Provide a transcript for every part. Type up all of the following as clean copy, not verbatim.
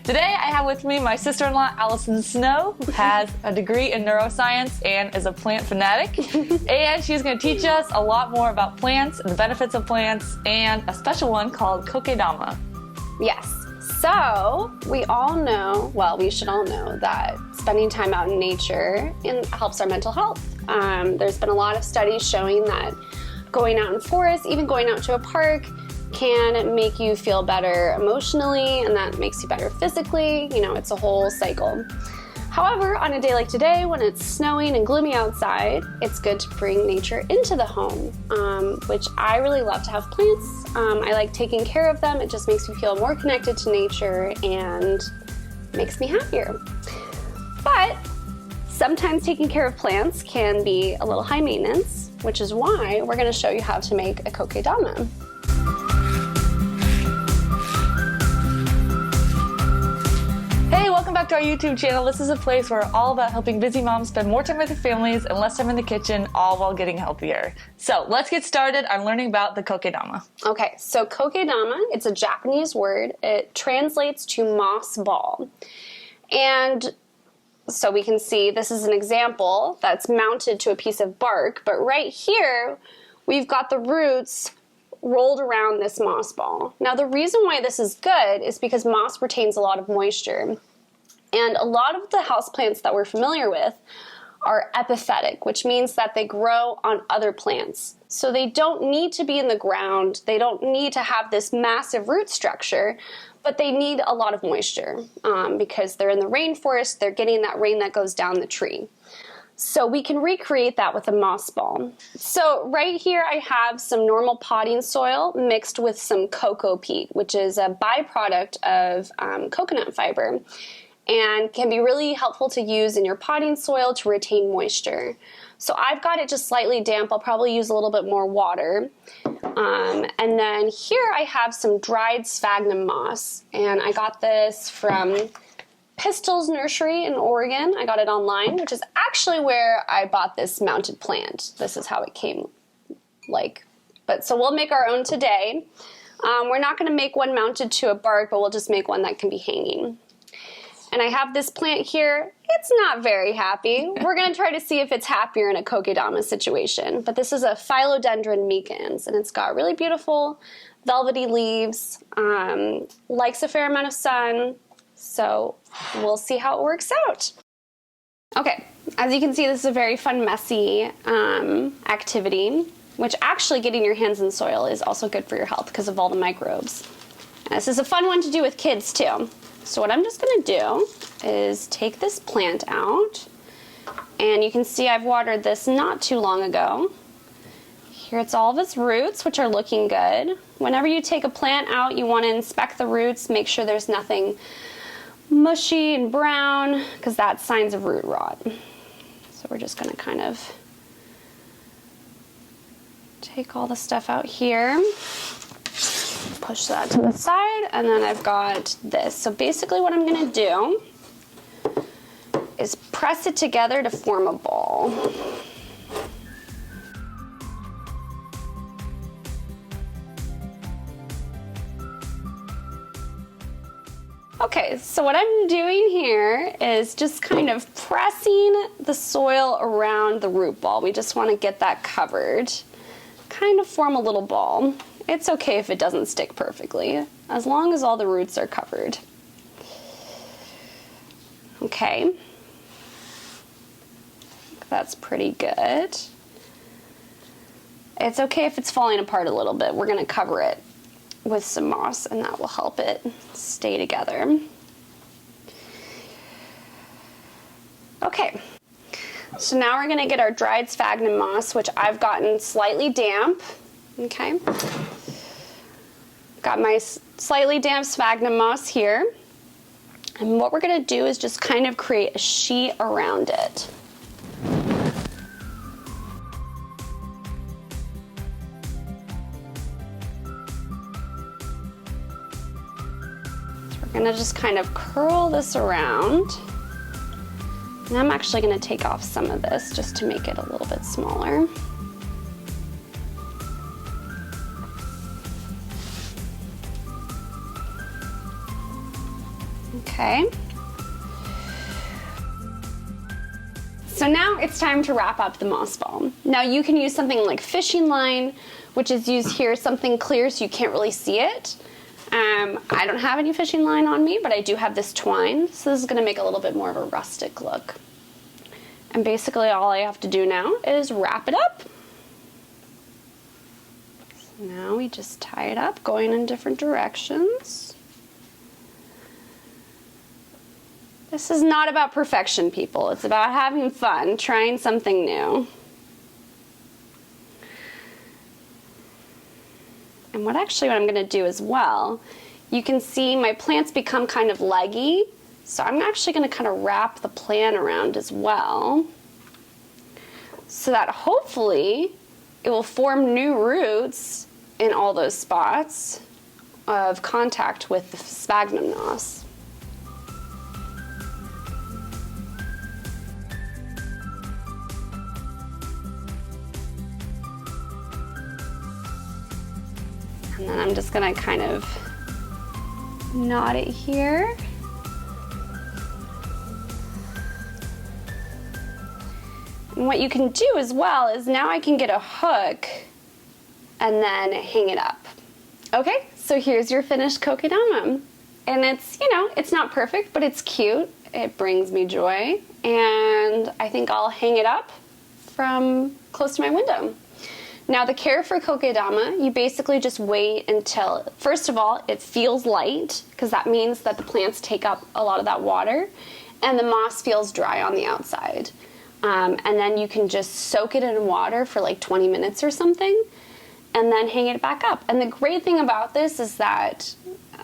Today I have with me my sister-in-law, Alison Snow, who has a degree in neuroscience and is a plant fanatic. And she's going to teach us a lot more about plants and the benefits of plants and a special one called Kokedama. Yes. So we all know, well, we should all know that spending time out in nature helps our mental health. There's been a lot of studies showing that going out in forests, even going out to a park, can make you feel better emotionally, and that makes you better physically. You know, it's a whole cycle. However, on a day like today, when it's snowing and gloomy outside, it's good to bring nature into the home, which I really love to have plants. I like taking care of them. It just makes me feel more connected to nature and makes me happier. But sometimes taking care of plants can be a little high maintenance, which is why we're going to show you how to make a kokedama. Hey, welcome back to our YouTube channel. This is a place where we're all about helping busy moms spend more time with their families and less time in the kitchen, all while getting healthier. So let's get started on learning about the kokedama. Okay, so kokedama, it's a Japanese word. It translates to moss ball. And so we can see this is an example that's mounted to a piece of bark, but right here we've got the roots rolled around this moss ball. Now the reason why this is good is because moss retains a lot of moisture. And a lot of the houseplants that we're familiar with are epiphytic, which means that they grow on other plants. So they don't need to be in the ground, they don't need to have this massive root structure, but they need a lot of moisture because they're in the rainforest, they're getting that rain that goes down the tree. So we can recreate that with a moss ball. So right here I have some normal potting soil mixed with some cocoa peat, which is a byproduct of coconut fiber, and can be really helpful to use in your potting soil to retain moisture. So I've got it just slightly damp. I'll probably use a little bit more water. And then here I have some dried sphagnum moss, and I got this from Pistol's Nursery in Oregon. I got it online, which is actually where I bought this mounted plant. This is how it came so we'll make our own today. We're not going to make one mounted to a bark, but we'll just make one that can be hanging. And I have this plant here. It's not very happy. We're going to try to see if it's happier in a kokedama situation. But this is a Philodendron micans, and it's got really beautiful velvety leaves, likes a fair amount of sun. So we'll see how it works out. Okay, as you can see, this is a very fun, messy activity, which actually getting your hands in soil is also good for your health because of all the microbes. And this is a fun one to do with kids too. So what I'm just gonna do is take this plant out, and you can see I've watered this not too long ago. Here it's all of its roots, which are looking good. Whenever you take a plant out, you wanna inspect the roots, make sure there's nothing mushy and brown, because that's signs of root rot. So we're just gonna kind of take all the stuff out here, push that to the side, and then I've got this. So basically what I'm gonna do is press it together to form a ball. Okay, so what I'm doing here is just kind of pressing the soil around the root ball. We just want to get that covered, kind of form a little ball. It's okay if it doesn't stick perfectly, as long as all the roots are covered. Okay, that's pretty good. It's okay if it's falling apart a little bit. We're gonna cover it with some moss, and that will help it stay together. Okay, so now we're gonna get our dried sphagnum moss, which I've gotten slightly damp. Okay, got my slightly damp sphagnum moss here, and what we're gonna do is just kind of create a sheet around it. We're gonna just kind of curl this around. And I'm actually gonna take off some of this just to make it a little bit smaller. Okay. So now it's time to wrap up the moss ball. Now you can use something like fishing line, which is used here, something clear so you can't really see it. I don't have any fishing line on me, but I do have this twine, so this is going to make a little bit more of a rustic look. And basically all I have to do now is wrap it up. So now we just tie it up, going in different directions. This is not about perfection, people. It's about having fun, trying something new. And what I'm going to do as well, you can see my plants become kind of leggy, so I'm actually going to kind of wrap the plant around as well, so that hopefully it will form new roots in all those spots of contact with the sphagnum moss. And then I'm just gonna kind of knot it here. And what you can do as well is now I can get a hook and then hang it up. Okay, so here's your finished kokedama. And it's, you know, it's not perfect, but it's cute. It brings me joy. And I think I'll hang it up from close to my window. Now the care for kokedama, you basically just wait until, first of all, it feels light, because that means that the plants take up a lot of that water, and the moss feels dry on the outside. And then you can just soak it in water for like 20 minutes or something, and then hang it back up. And the great thing about this is that,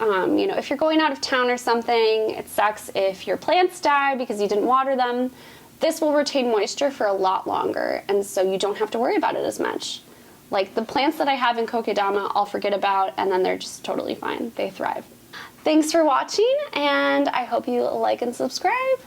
you know, if you're going out of town or something, it sucks if your plants die because you didn't water them. This will retain moisture for a lot longer, and so you don't have to worry about it as much. Like the plants that I have in kokedama, I'll forget about, and then they're just totally fine. They thrive. Thanks for watching, and I hope you like and subscribe.